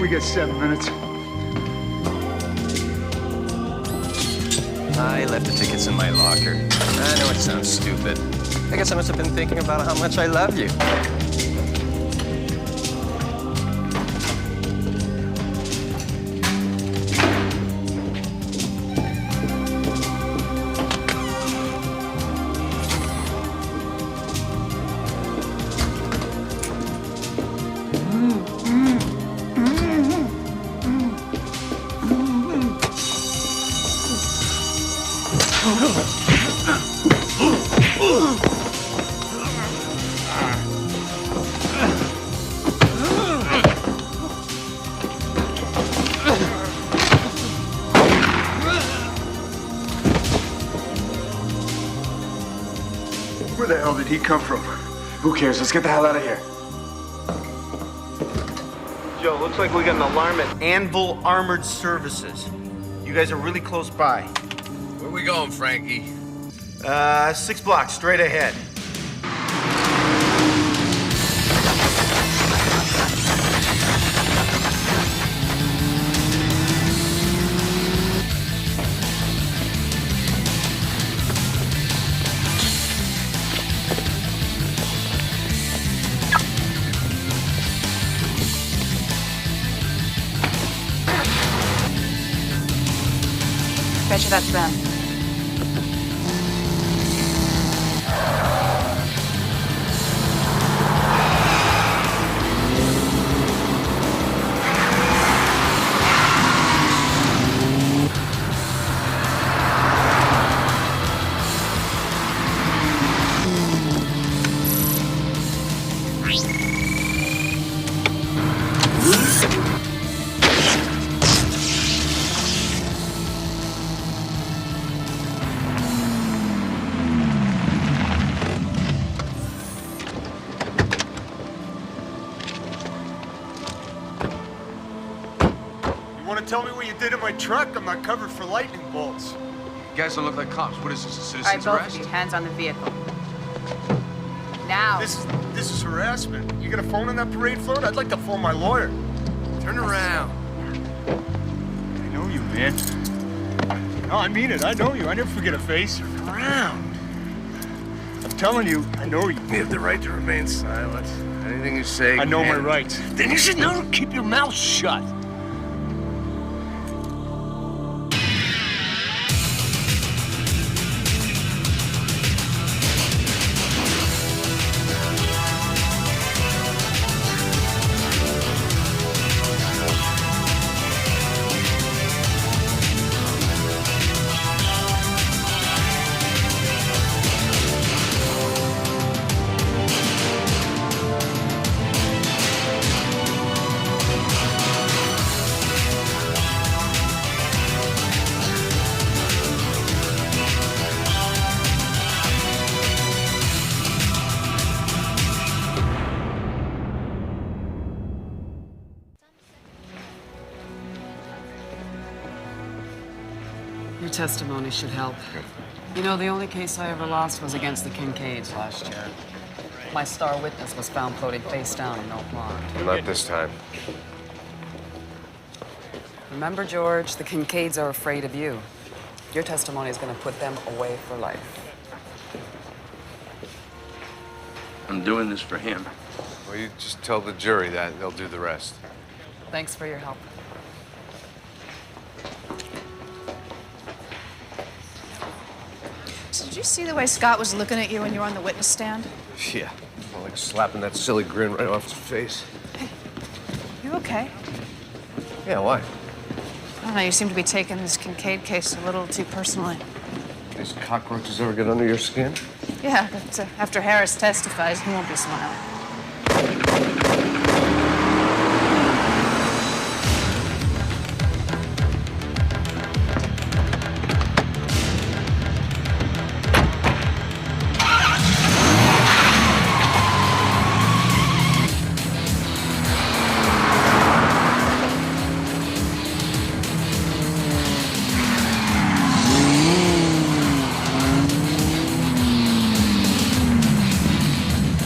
We got 7 minutes. I left the tickets in my locker. I know it sounds stupid. I guess I must have been thinking about how much I love you. Where the hell did he come from? Who cares? Let's get the hell out of here. Joe, looks like we got an alarm at Anvil Armored Services. You guys are really close by. Where we going, Frankie? 6 blocks straight ahead. Betcha that's them. Tell me what you did in my truck. I'm not covered for lightning bolts. You guys don't look like cops. What is this, a All right, citizen's both arrest? of you, hands on the vehicle. Now. This is harassment. You got a phone on that parade float? I'd like to phone my lawyer. Turn around. I know you, man. No, I mean it. I know you. I never forget a face. Turn around. I'm telling you, I know you. You have the right to remain silent. Anything you say. I know my can- rights. Then you should know to keep your mouth shut. Your testimony should help. You know, the only case I ever lost was against the Concades last year. My star witness was found floating face down in no pond. Not this time. Remember, George, the Concades are afraid of you. Your testimony is going to put them away for life. I'm doing this for him. Well, you just tell the jury that. They'll do the rest. Thanks for your help. So did you see the way Scott was looking at you when you were on the witness stand? Yeah. Well, like slapping that silly grin right off his face. Hey, you okay? Yeah, why? I don't know, you seem to be taking this Concade case a little too personally. These cockroaches ever get under your skin? Yeah, but after Harris testifies, he won't be smiling.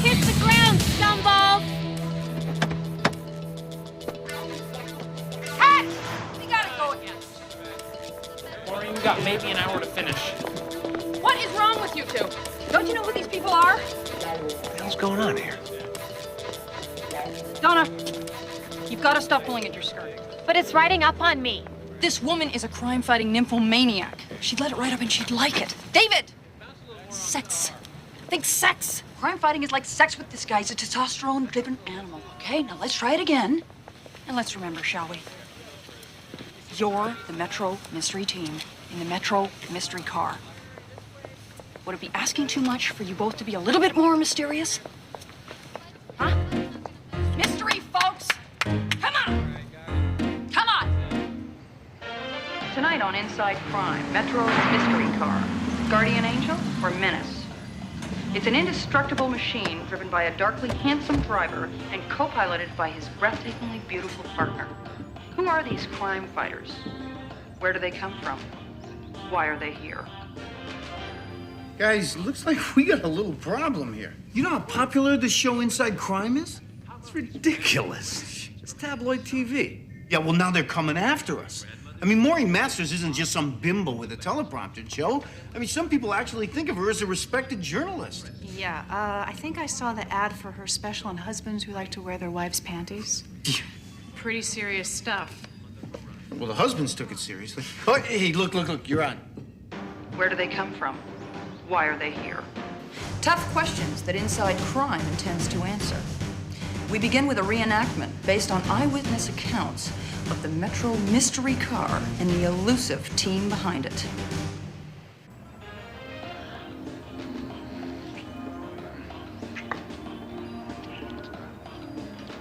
Hit the ground! We got maybe an hour to finish. What is wrong with you two? Don't you know who these people are? What the hell's going on here? Donna, you've got to stop pulling at your skirt. But it's riding up on me. This woman is a crime-fighting nymphomaniac. She'd let it right up and she'd like it. David! Sex. Think sex. Crime-fighting is like sex with this guy. He's a testosterone-driven animal, okay? Now let's try it again. And let's remember, shall we? You're the Metro Mystery Team in the Metro Mystery Car. Would it be asking too much for you both to be a little bit more mysterious? Huh? Mystery, folks! Come on! Come on! Tonight on Inside Crime, Metro's Mystery Car. Guardian Angel or Menace? It's an indestructible machine driven by a darkly handsome driver and co-piloted by his breathtakingly beautiful partner. Who are these crime fighters? Where do they come from? Why are they here? Guys, looks like we got a little problem here. You know how popular the show Inside Crime is? It's ridiculous. It's tabloid TV. Yeah, well, now they're coming after us. I mean, Morin Masters isn't just some bimbo with a teleprompter, Joe. I mean, some people actually think of her as a respected journalist. Yeah, I think I saw the ad for her special on husbands who like to wear their wives' panties. Pretty serious stuff. Well, the husbands took it seriously. Oh, hey, look, you're on. Where do they come from? Why are they here? Tough questions that Inside Crime intends to answer. We begin with a reenactment based on eyewitness accounts of the Metro Mystery Car and the elusive team behind it.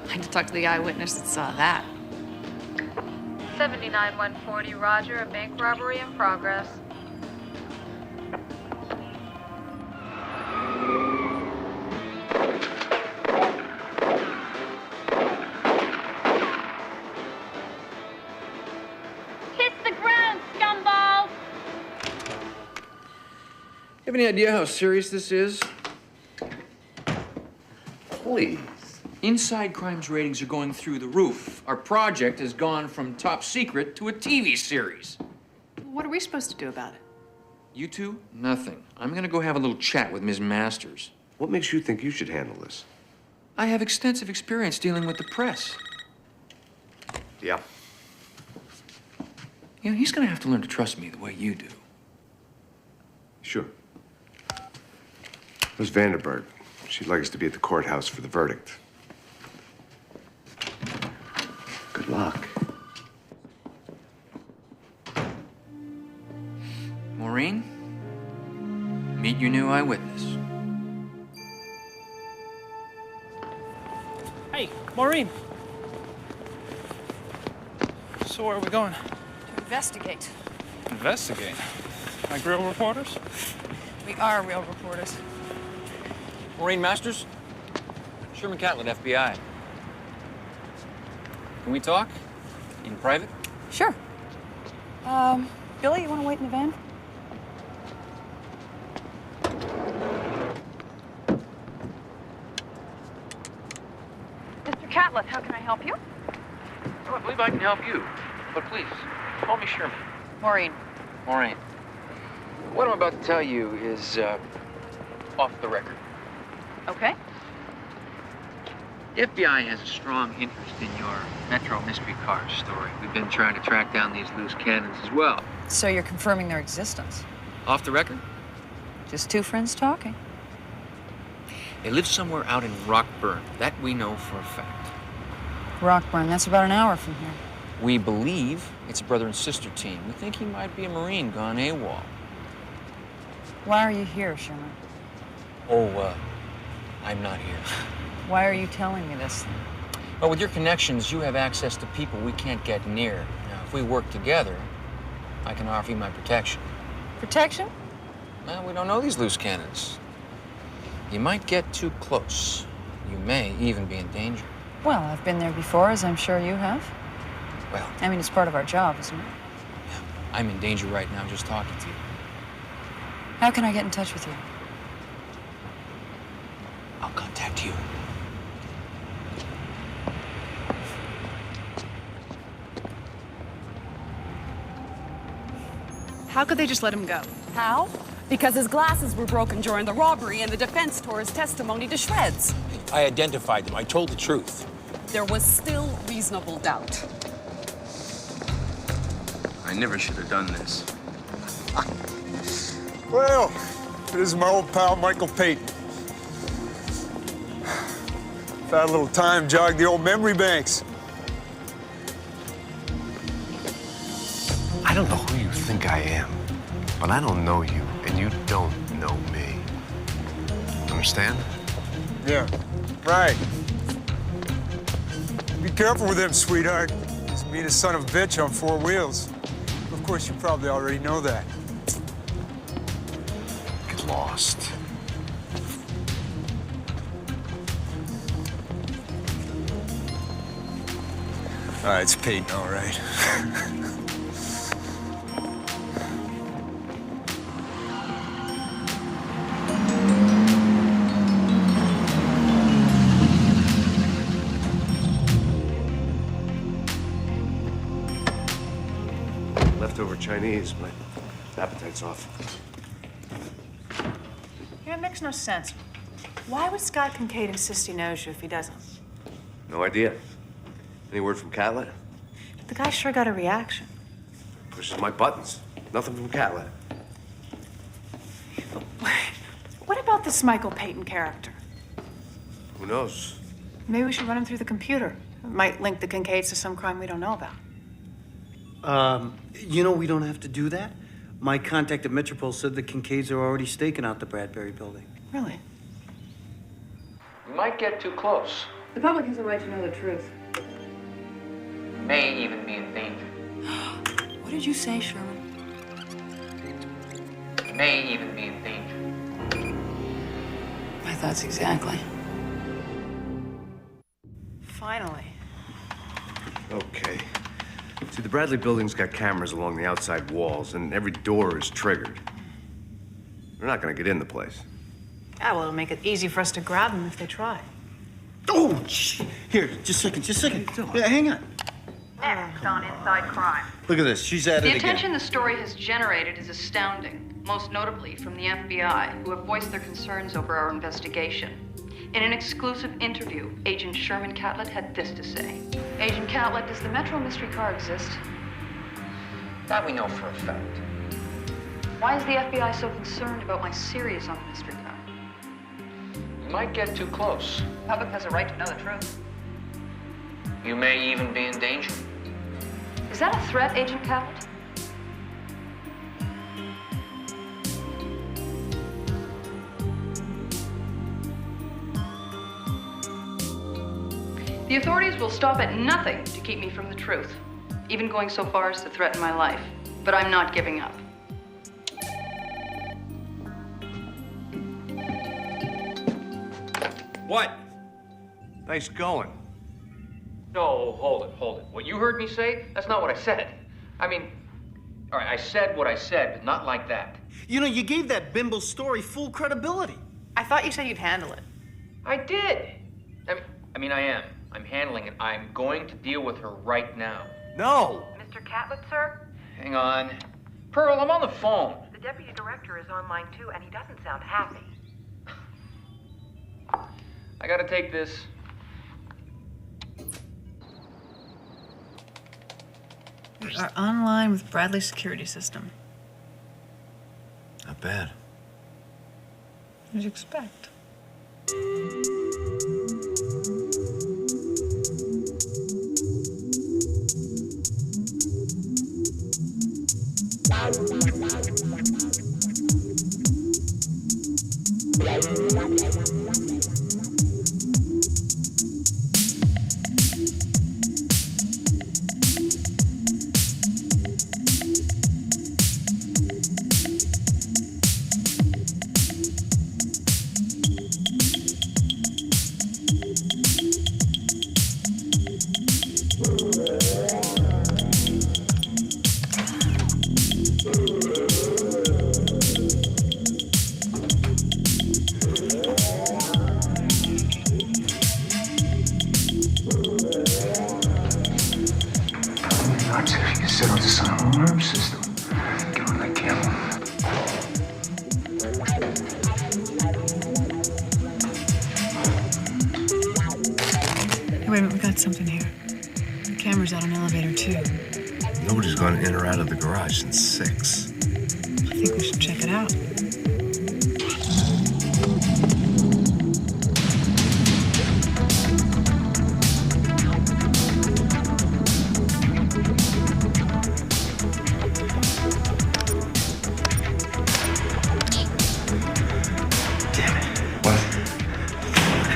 I had to talk to the eyewitness that saw that. 79140, Roger, a bank robbery in progress. Kiss the ground, scumball! You have any idea how serious this is? Please. Inside Crime's ratings are going through the roof. Our project has gone from top secret to a TV series. What are we supposed to do about it? You two? Nothing. I'm gonna go have a little chat with Ms. Masters. What makes you think you should handle this? I have extensive experience dealing with the press. Yeah. You know, he's gonna have to learn to trust me the way you do. Sure. Where's Vanderberg? She'd like us to be at the courthouse for the verdict. Good luck. Maureen, meet your new eyewitness. Hey, Morin. So where are we going? To investigate. Investigate? Like real reporters? We are real reporters. Maureen Masters? Sherman Catlet, FBI. Can we talk? In private? Sure. Billy, you want to wait in the van? Mr. Catlet, how can I help you? Well, I believe I can help you. But please, call me Sherman. Maureen. Maureen. What I'm about to tell you is, off the record. Okay. The FBI has a strong interest in your Metro Mystery Car story. We've been trying to track down these loose cannons as well. So you're confirming their existence? Off the record? Just two friends talking. They live somewhere out in Rockburn. That we know for a fact. Rockburn, that's about an hour from here. We believe it's a brother and sister team. We think he might be a Marine gone AWOL. Why are you here, Sherman? Oh, I'm not here. Why are you telling me this thing? Well, with your connections, you have access to people we can't get near. Now, if we work together, I can offer you my protection. Protection? Well, we don't know these loose cannons. You might get too close. You may even be in danger. Well, I've been there before, as I'm sure you have. Well, I mean, it's part of our job, isn't it? I'm in danger right now just talking to you. How can I get in touch with you? I'll contact you. How could they just let him go? How? Because his glasses were broken during the robbery and the defense tore his testimony to shreds. I identified them. I told the truth. There was still reasonable doubt. I never should have done this. Well, this is my old pal, Michael Payton. Had a little time, jog the old memory banks. I don't know who you think I am, but I don't know you, and you don't know me. Understand? Yeah, right. Be careful with him, sweetheart. He's the meanest son of a bitch on four wheels. Of course, you probably already know that. Get lost. All right, it's Peyton, all right. Leftover Chinese. My appetite's off. Yeah, it makes no sense. Why would Scott Concade insist he knows you if he doesn't? No idea. Any word from Catlet? The guy sure got a reaction. Pushes my buttons. Nothing from Catlet. What about this Michael Payton character? Who knows? Maybe we should run him through the computer. It might link the Concades to some crime we don't know about. You know, we don't have to do that. My contact at Metropole said the Concades are already staking out the Bradbury building. Really? You might get too close. The public has a right to know the truth. May even be in danger. What did you say, Sherman? May even be in danger. My thoughts exactly. Finally. Okay. See, the Bradley building's got cameras along the outside walls, and every door is triggered. They're not gonna get in the place. Yeah, well, it'll make it easy for us to grab them if they try. Oh, here, just a second. Yeah, hang on. Next on Inside Crime. Look at this. She's at The it again. attention the story has generated is astounding, most notably from the FBI, who have voiced their concerns over our investigation. In an exclusive interview, Agent Sherman Catlet had this to say. Agent Catlet, does the Metro mystery car exist? That we know for a fact. Why is the FBI so concerned about my series on the mystery car? You might get too close. The public has a right to know the truth. You may even be in danger. Is that a threat, Agent Catlet? The authorities will stop at nothing to keep me from the truth, even going so far as to threaten my life. But I'm not giving up. What? Nice going. No, hold it. What you heard me say, that's not what I said. I mean, all right, I said what I said, but not like that. You know, you gave that bimbo story full credibility. I thought you said you'd handle it. I did. I am. I'm handling it. I'm going to deal with her right now. No! Mr. Catlet, sir? Hang on. Pearl, I'm on the phone. The deputy director is online too, and he doesn't sound happy. I gotta take this. We are online with Bradley's security system. Not bad. As you expect. Sit on this alarm system. Get on that camera. in or out of the garage since 6. I think we should check it out.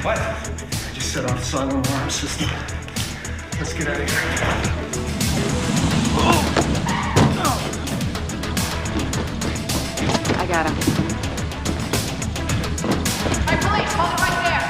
What? I just set off the silent alarm system. Let's get out of here. I got him. Hey, police, hold it right there.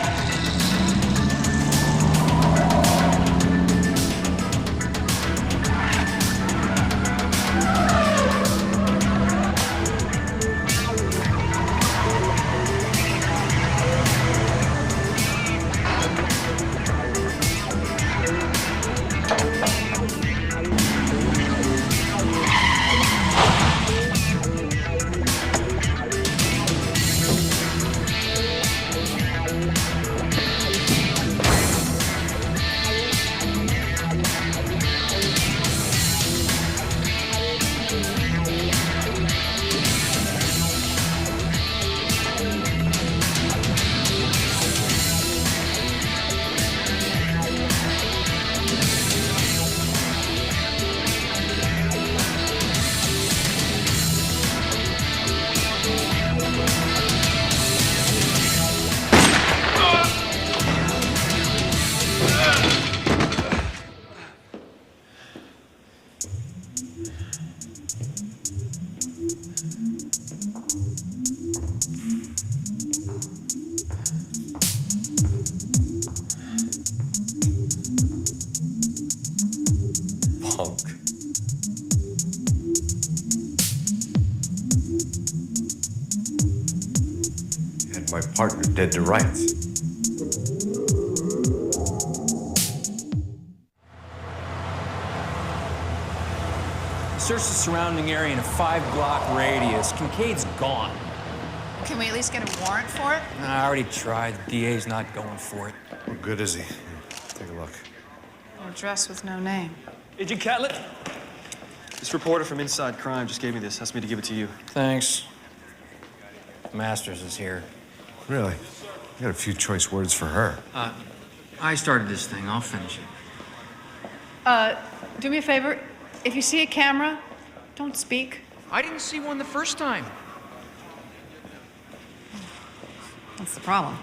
Punk. You had my partner dead to rights. Search the surrounding area in a 5-block radius. Kincaid's gone. Can we at least get a warrant for it? I already tried. The DA's not going for it. What good is he? Here, take a look. Or a dress with no name. Agent Catlet, this reporter from Inside Crime just gave me this. Asked me to give it to you. Thanks. Masters is here. Really? You got a few choice words for her. I started this thing. I'll finish it. Do me a favor. If you see a camera, don't speak. I didn't see one the first time. That's the problem.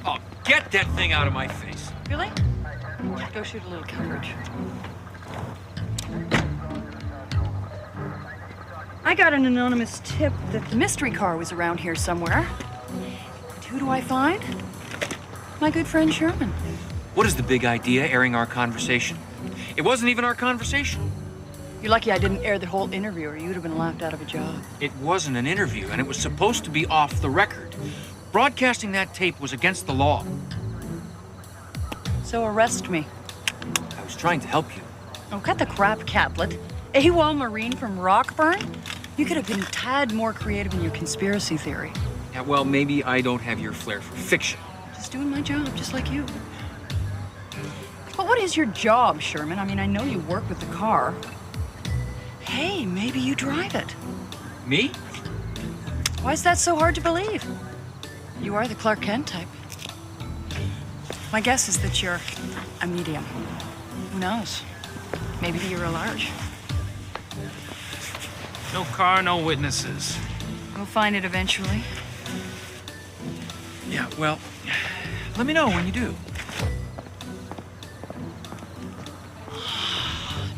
Oh, get that thing out of my face. Really? Go shoot a little coverage. I got an anonymous tip that the mystery car was around here somewhere. And who do I find? My good friend Sherman. What is the big idea, airing our conversation? It wasn't even our conversation. You're lucky I didn't air the whole interview or you'd have been laughed out of a job. It wasn't an interview, and it was supposed to be off the record. Broadcasting that tape was against the law. So arrest me. I was trying to help you. Oh, cut the crap, Catlet. AWOL Morin from Rockburn? You could have been a tad more creative in your conspiracy theory. Yeah, well, maybe I don't have your flair for fiction. Just doing my job, just like you. But what is your job, Sherman? I mean, I know you work with the car. Hey, maybe you drive it. Me? Why is that so hard to believe? You are the Clark Kent type. My guess is that you're a medium. Who knows? Maybe you're a large. No car, no witnesses. We'll find it eventually. Yeah, well, let me know when you do.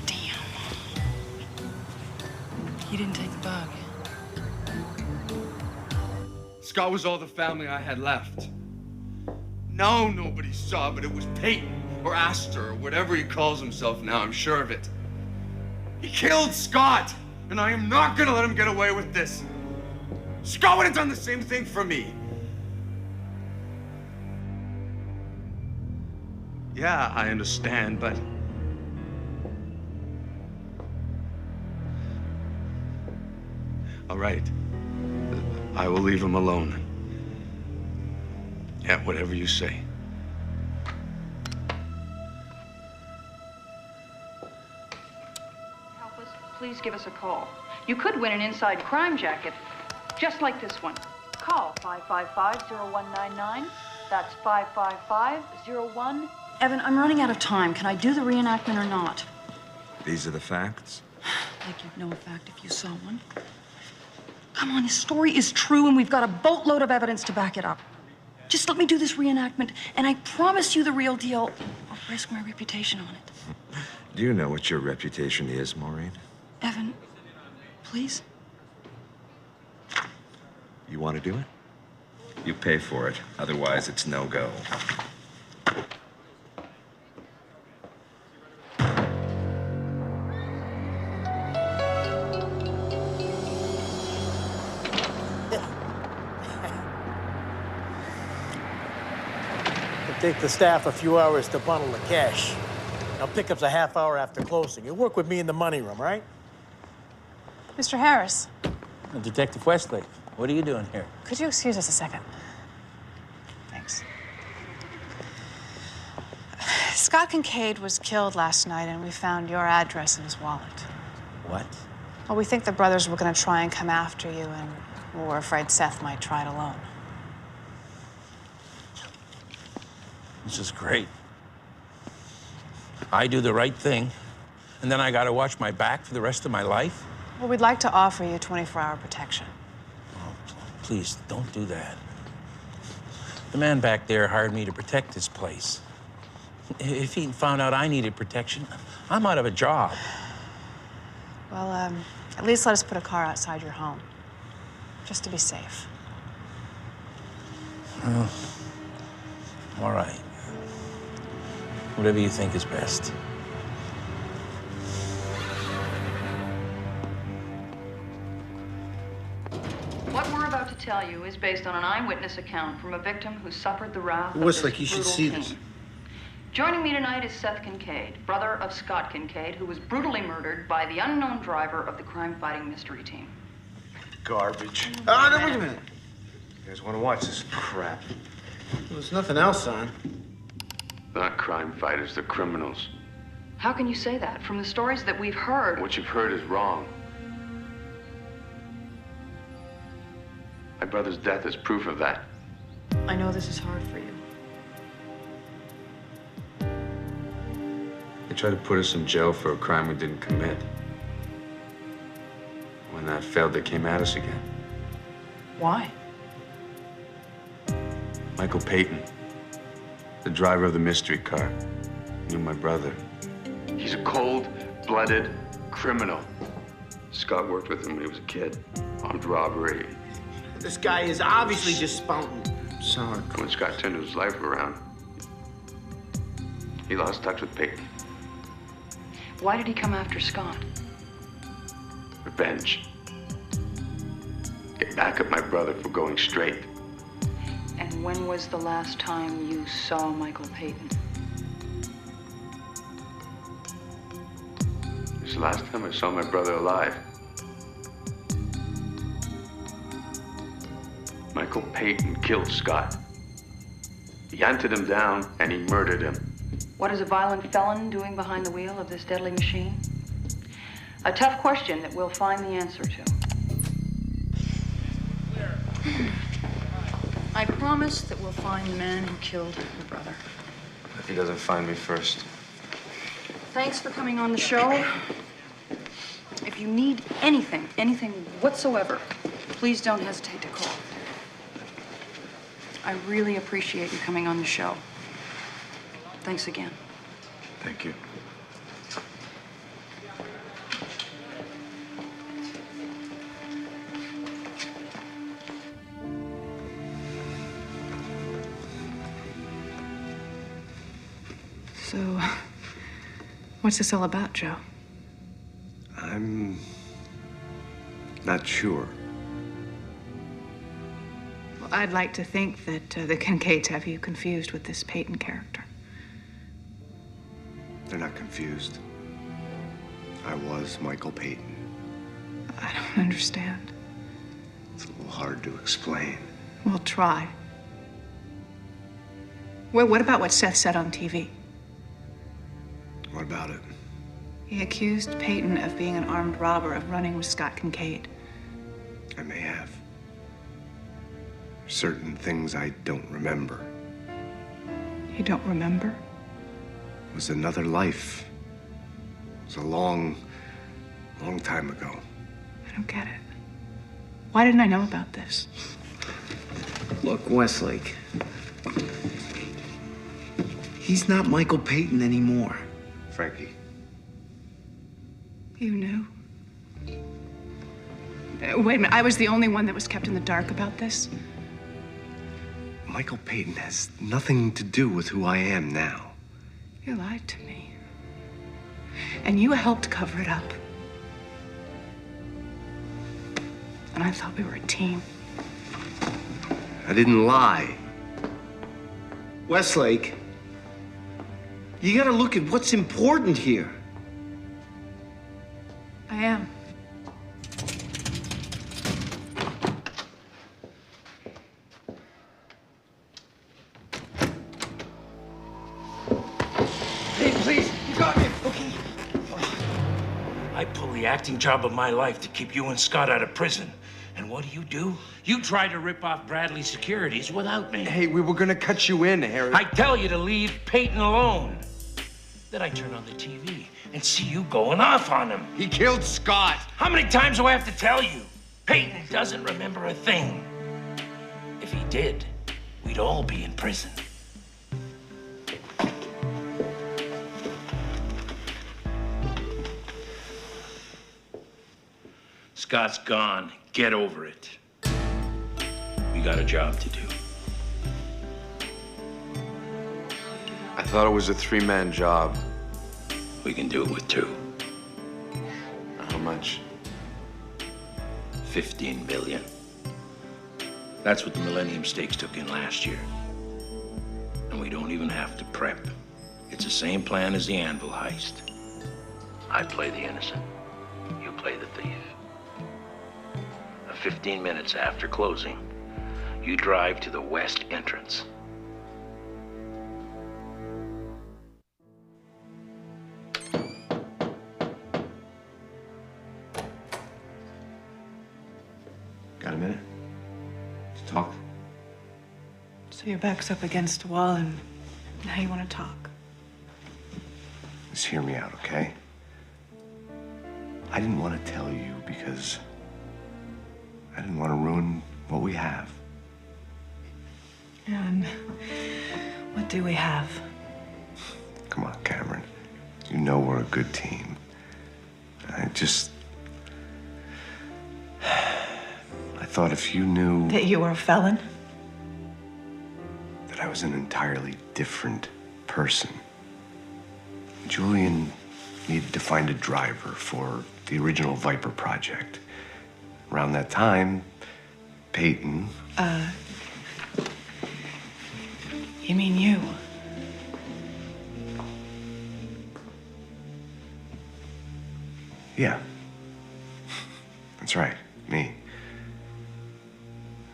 Damn. You didn't take the bug. Scott was all the family I had left. No, nobody saw, but it was Peyton, or Astor, or whatever he calls himself now, I'm sure of it. He killed Scott, and I am not gonna let him get away with this. Scott would have done the same thing for me. Yeah, I understand, but... All right. I will leave him alone. Yeah, whatever you say. Help us, please give us a call. You could win an inside crime jacket, just like this one. Call 555-0199. That's 555-01. Evan, I'm running out of time. Can I do the reenactment or not? These are the facts? Like you'd know a fact if you saw one. Come on, his story is true, and we've got a boatload of evidence to back it up. Just let me do this reenactment, and I promise you the real deal. I'll risk my reputation on it. Do you know what your reputation is, Morin? Evan, please? You want to do it? You pay for it. Otherwise, it's no-go. Take the staff a few hours to bundle the cash. Now pickup's a half hour after closing. You work with me in the money room, right? Mr. Harris, Detective Westlake, what are you doing here? could you excuse us a second? Thanks. Scott Concade was killed last night, and we found your address in his wallet. What? Well, we think the brothers were going to try and come after you, and we're afraid Seth might try it alone. This is great. I do the right thing, and then I gotta watch my back for the rest of my life? Well, we'd like to offer you 24-hour protection. Oh, please, don't do that. The man back there hired me to protect this place. If he found out I needed protection, I'm out of a job. Well, at least let us put a car outside your home, just to be safe. All right. Whatever you think is best. What we're about to tell you is based on an eyewitness account from a victim who suffered the wrath of Westlake, this you should brutal see king. this. Joining me tonight is Seth Concade, brother of Scott Concade, who was brutally murdered by the unknown driver of the crime-fighting mystery team. Garbage. Oh, no, wait a minute. You guys want to watch this crap? There's nothing else on. Not crime fighters, they're criminals. How can you say that? From the stories that we've heard. What you've heard is wrong. My brother's death is proof of that. I know this is hard for you. They tried to put us in jail for a crime we didn't commit. When that failed, they came at us again. Why? Michael Payton, the driver of the mystery car, knew my brother. He's a cold-blooded criminal. Scott worked with him when he was a kid. Armed robbery. This guy is obviously just spouting sour. When Scott turned his life around, he lost touch with Payton. Why did he come after Scott? Revenge. Get back at my brother for going straight. And when was the last time you saw Michael Payton? This is the last time I saw my brother alive. Michael Payton killed Scott. He hunted him down and he murdered him. What is a violent felon doing behind the wheel of this deadly machine? A tough question that we'll find the answer to. I promise that we'll find the man who killed your brother. If he doesn't find me first. Thanks for coming on the show. If you need anything whatsoever, please don't hesitate to call. I really appreciate you coming on the show. Thanks again. Thank you. So, what's this all about, Joe? I'm not sure. Well, I'd like to think that the Concades have you confused with this Payton character. They're not confused. I was Michael Payton. I don't understand. It's a little hard to explain. Well, try. Well, what about what Seth said on TV? What about it? He accused Peyton of being an armed robber of running with Scott Concade. I may have. Certain things I don't remember. You don't remember? It was another life. It was a long time ago. I don't get it. Why didn't I know about this? Look, Westlake. He's not Michael Peyton anymore. Frankie. You knew? Wait a minute, I was the only one that was kept in the dark about this? Michael Peyton has nothing to do with who I am now. You lied to me. And you helped cover it up. And I thought we were a team. I didn't lie. Westlake, you gotta look at what's important here. I am. Hey, please, you got me. Okay. I pull the acting job of my life to keep you and Scott out of prison. And what do? You try to rip off Bradley's securities without me. Hey, we were gonna cut you in, Harry. I tell you to leave Peyton alone. Then I turn on the TV and see you going off on him. He killed Scott. How many times do I have to tell you? Peyton doesn't remember a thing. If he did, we'd all be in prison. Scott's gone. Get over it. We got a job to do. I thought it was a three-man job. We can do it with two. How much? 15 million. That's what the Millennium Stakes took in last year. And we don't even have to prep. It's the same plan as the Anvil heist. I play the innocent. You play the thief. 15 minutes after closing, you drive to the west entrance. Got a minute to talk? So your back's up against a wall and now you want to talk. Just hear me out, okay? I didn't want to tell you because I didn't want to ruin what we have. And what do we have? Come on, Cameron. You know we're a good team. I thought if you knew That you were a felon? that I was an entirely different person. Julian needed to find a driver for the original Viper project. Around that time, Peyton... You mean you? Yeah. That's right, me.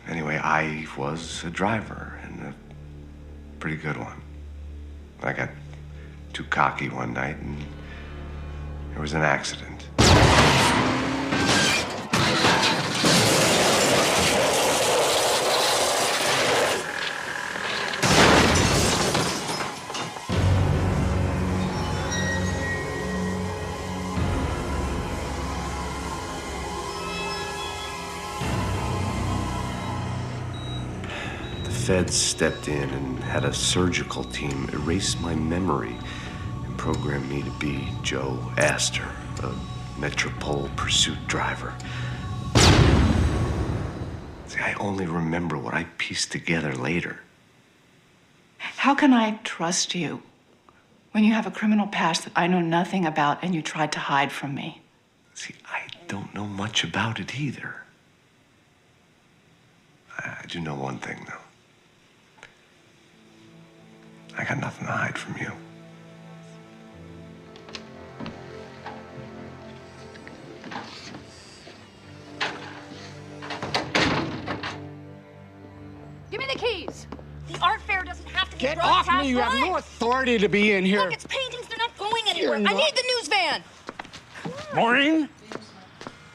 Anyway, I was a driver, and a pretty good one. I got too cocky one night, and there was an accident. The feds stepped in and had a surgical team erase my memory and program me to be Joe Astor, a Metropole pursuit driver. See, I only remember what I pieced together later. How can I trust you when you have a criminal past that I know nothing about and you tried to hide from me? See, I don't know much about it either. I do know one thing, though. I got nothing to hide from you. Give me the keys. The art fair doesn't have to be broken off me! You have no authority to be in here. Look, it's paintings. They're not going anywhere. You're I not- need the news van. Maureen?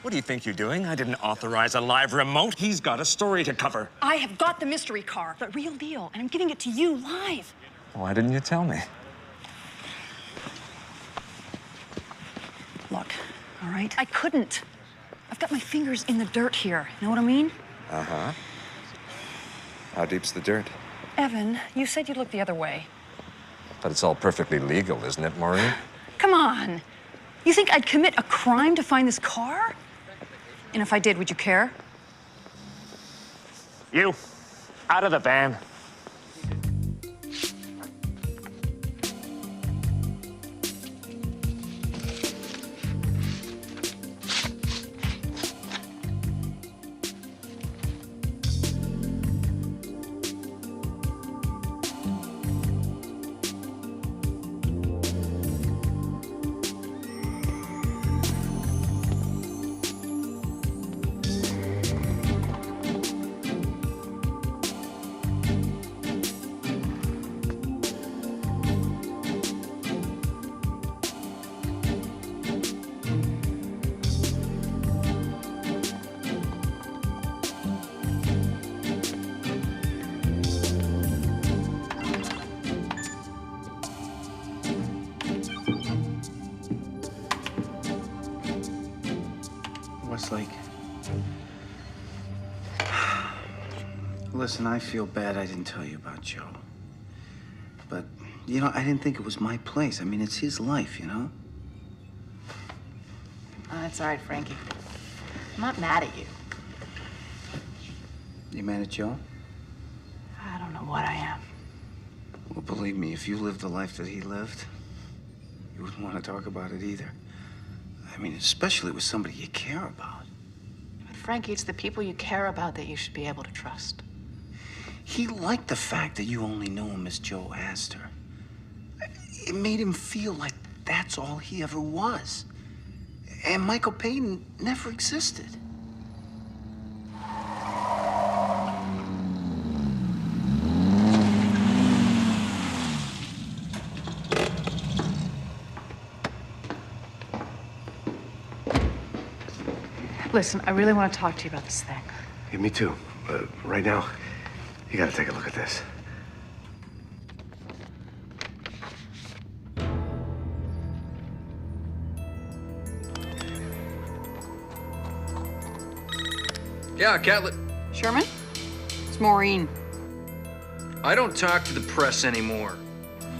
What do you think you're doing? I didn't authorize a live remote. He's got a story to cover. I have got the mystery car, the real deal, and I'm giving it to you live. Why didn't you tell me? Look, all right? I couldn't. I've got my fingers in the dirt here. Know what I mean? Uh-huh. How deep's the dirt? Evan, you said you'd look the other way. But it's all perfectly legal, isn't it, Morin? Come on. You think I'd commit a crime to find this car? And if I did, would you care? You, out of the van. Westlake. Listen, I feel bad I didn't tell you about Joe. But, you know, I didn't think it was my place. I mean, it's his life, you know? Oh, that's all right, Frankie. I'm not mad at you. You mad at Joe? I don't know what I am. Well, believe me, if you lived the life that he lived, you wouldn't want to talk about it either. I mean, especially with somebody you care about. But Frankie, it's the people you care about that you should be able to trust. He liked the fact that you only knew him as Joe Astor. It made him feel like that's all he ever was. And Michael Payton never existed. Listen, I really want to talk to you about this thing. Yeah, me too. Right now, you gotta take a look at this. Yeah, Catlet. Sherman? It's Morin. I don't talk to the press anymore.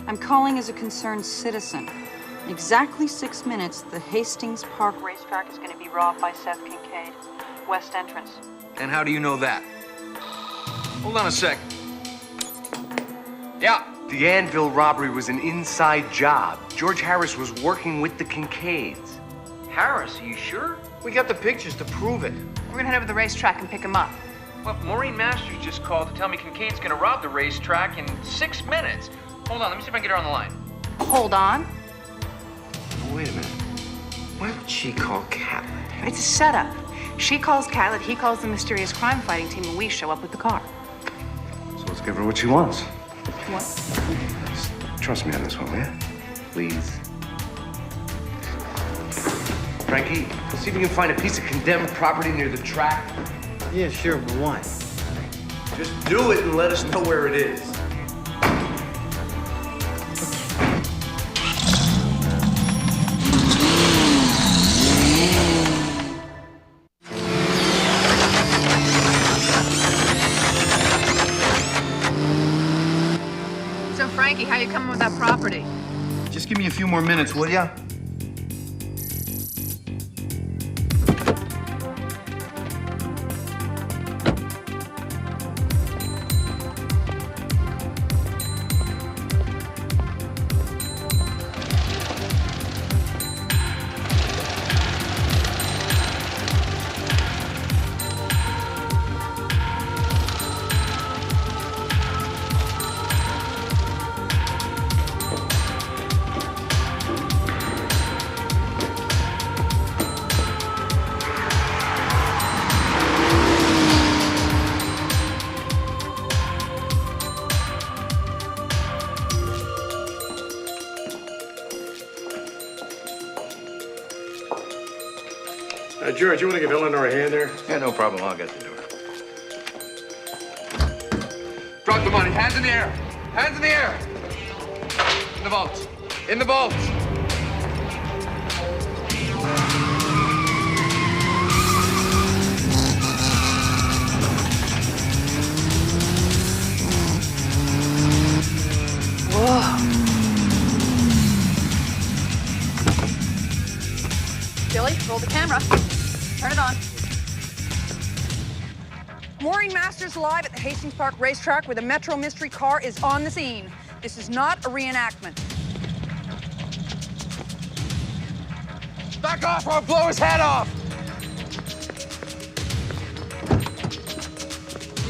I'm calling as a concerned citizen. In exactly 6 minutes, the Hastings Park Racetrack is going to be robbed by Seth Concade. West entrance. And how do you know that? Hold on a sec. Yeah. The Anvil robbery was an inside job. George Harris was working with the Concades. Harris, are you sure? We got the pictures to prove it. We're gonna head over to the racetrack and pick him up. Well, Maureen Masters just called to tell me Concade's gonna rob the racetrack in 6 minutes. Hold on, let me see if I can get her on the line. Hold on. Wait a minute. Why would she call Catlet? It's a setup. She calls Catlet, he calls the mysterious crime fighting team, and we show up with the car. So let's give her what she wants. What? Just trust me on this one, will you? Please. Frankie, see if you can find a piece of condemned property near the track. Yeah, sure, but why? Just do it and let us know where it is. So, Frankie, how you coming with that property? Just give me a few more minutes, will ya? George, you want to give Eleanor a hand there? Yeah, no problem. I'll get the door. Drop the money. Hands in the air. Hands in the air. In the vault. In the vault. Whoa. Billy, roll the camera. Turn it on. Morin Masters live at the Hastings Park Racetrack where the Metro mystery car is on the scene. This is not a reenactment. Back off or I'll blow his head off!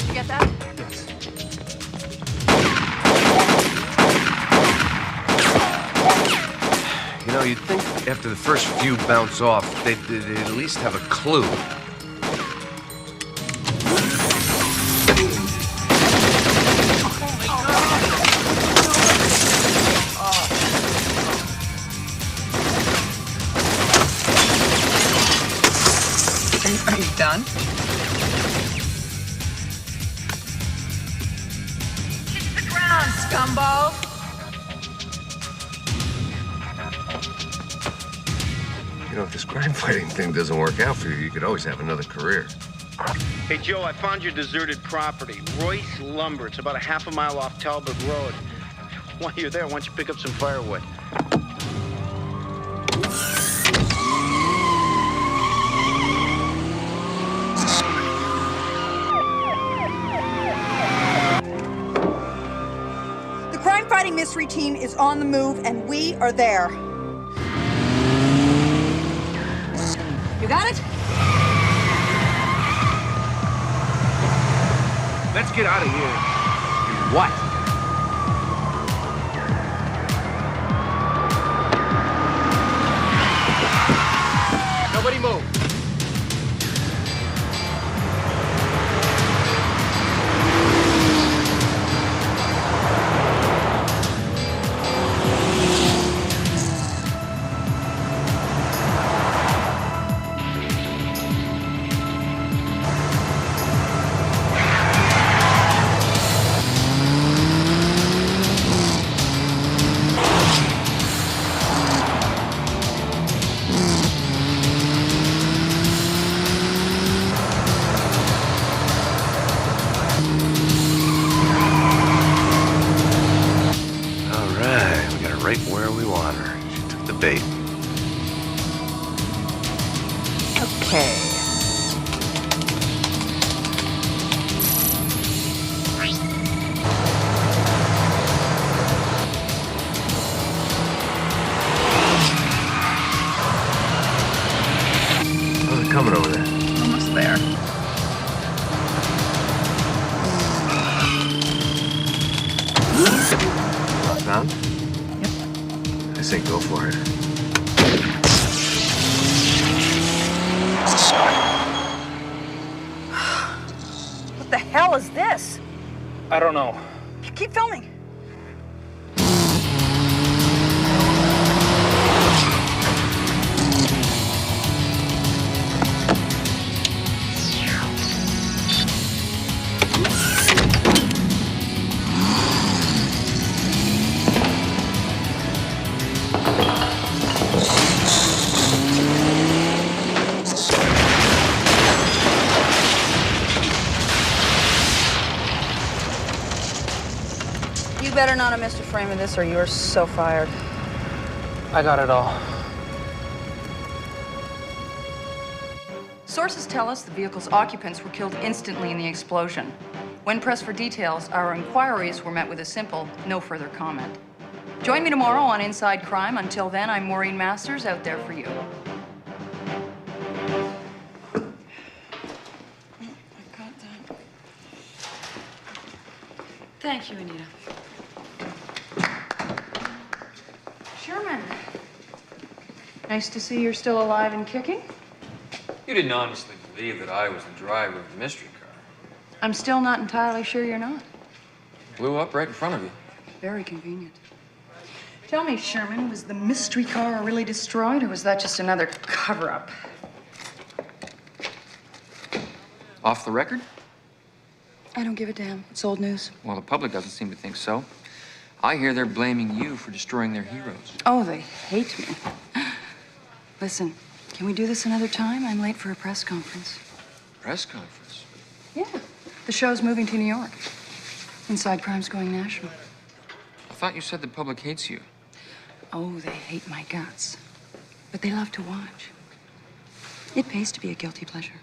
You get that? You know, you'd think after the first few bounce off, they'd at least have a clue. Are you done? Get to the ground, scumball! You know, if this crime fighting thing doesn't work out for you, you could always have another career. Hey, Joe, I found your deserted property. Royce Lumber. It's about a half a mile off Talbot Road. While you're there, why don't you pick up some firewood? The crime-fighting mystery team is on the move, and we are there. You got it? Let's get out of here. What? Nobody move. Right where we want her. She took the bait. Okay. Oh, they're coming over there. Almost there. Found? I say go for it. What the hell is this? I don't know. Keep filming. You better not have missed a frame of this or you're so fired. I got it all. Sources tell us the vehicle's occupants were killed instantly in the explosion. When pressed for details, our inquiries were met with a simple, no further comment. Join me tomorrow on Inside Crime. Until then, I'm Maureen Masters, out there for you. Thank you, Anita. Sherman. Nice to see you're still alive and kicking. You didn't honestly believe that I was the driver of the mystery car. I'm still not entirely sure you're not. Blew up right in front of you. Very convenient. Tell me, Sherman, was the mystery car really destroyed, or was that just another cover-up? Off the record? I don't give a damn. It's old news. Well, the public doesn't seem to think so. I hear they're blaming you for destroying their heroes. Oh, they hate me. Listen, can we do this another time? I'm late for a press conference. Press conference? Yeah. The show's moving to New York. Inside Crime's going national. I thought you said the public hates you. Oh, they hate my guts. But they love to watch. It pays to be a guilty pleasure.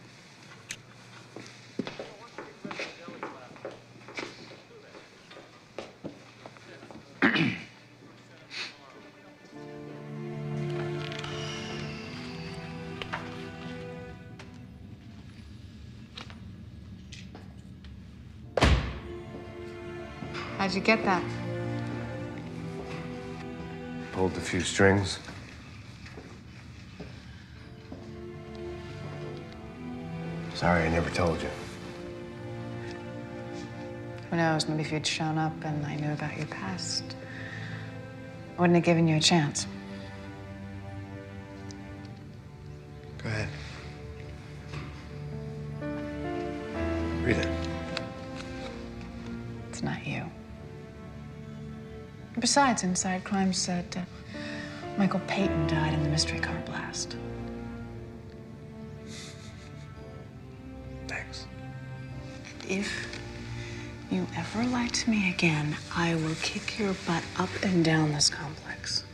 How'd you get that? Pulled a few strings. Sorry I never told you. Who knows, maybe if you'd shown up and I knew about your past, I wouldn't have given you a chance. Go ahead. Read it. It's not you. Besides, Inside Crime said Michael Payton died in the mystery car blast. Thanks. And if you ever lie to me again, I will kick your butt up and down this complex.